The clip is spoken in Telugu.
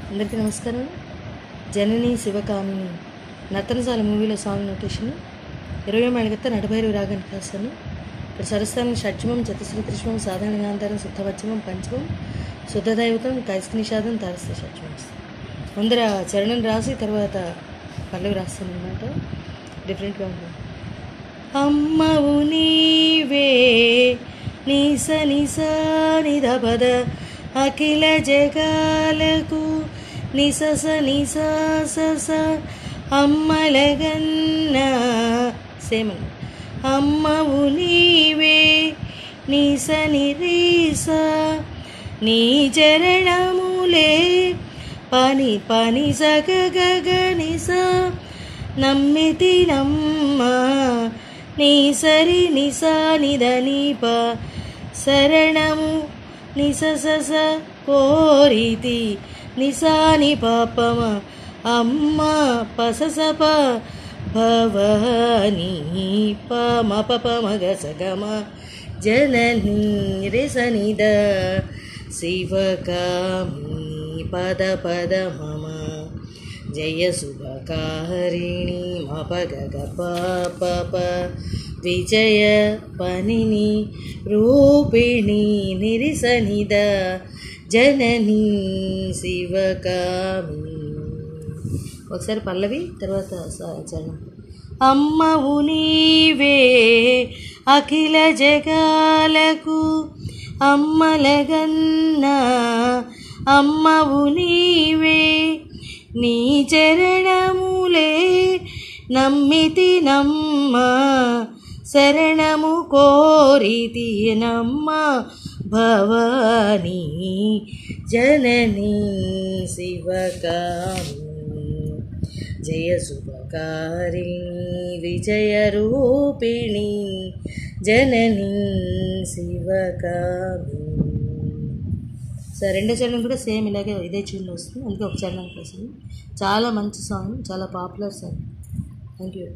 అందరికీ నమస్కారం. జనని శివకామిని నర్తనశాల మూవీలో సాంగ్ నోటేషన్ 20 మేళగత్త నటభైరవి రాగానికి రాశాను. ఇక్కడ సరస్థానం షడ్జమం, చతుశ్రుతృష్మం, సాధారణ గాంధారం, శుద్ధవచ్చమం, పంచమం, శుద్ధదైవతం, కైస్క నిషాదం, తారస్థ షడ్జమం. ముందర చరణం రాసి తర్వాత పల్లవి రాస్తాను అన్నమాట. డిఫరెంట్గా ఉంటుంది. అమ్మవు నీవే నిస నిస నిధపద అఖిల జగాలకు నిసస నిసస అమ్మలగన్న సేమన్ అమ్మవు నీవే నిస నిరీస నీ చరణములే పని పని సగ గగ నిస నమ్మితి నమ్మ నీ సరి నిసా నిద నీప శరణము నిసస కోరితి నిసాని పాపమ అమ్మ పససప భవని పమ పమగ సగమ జనని రిసనిద శివకామి పద పద మమ జయ శుభకారిణి మపగ పాప విజయ పనిని రూపిణి నిరిసనిద జనని శివకామి. ఒకసారి పల్లవి తర్వాత చరణం. అమ్మవు నీవే అఖిల జగాలకు అమ్మలగన్న అమ్మవు నీవే నీ చరణములే నమ్మితి నమ్మ శరణము కోరితి నమ్మ భవాని జనని శివకామి జయ శుభకారిణి విజయ రూపిణి జనని శివకామి. సరే, రెండో చరణం కూడా సేమ్ ఇలాగే ఇదే ట్యూన్లో వస్తుంది, అందుకే ఒక చరణం కోసం. చాలా మంచి సాంగ్, చాలా పాపులర్ సాంగ్. Thank you.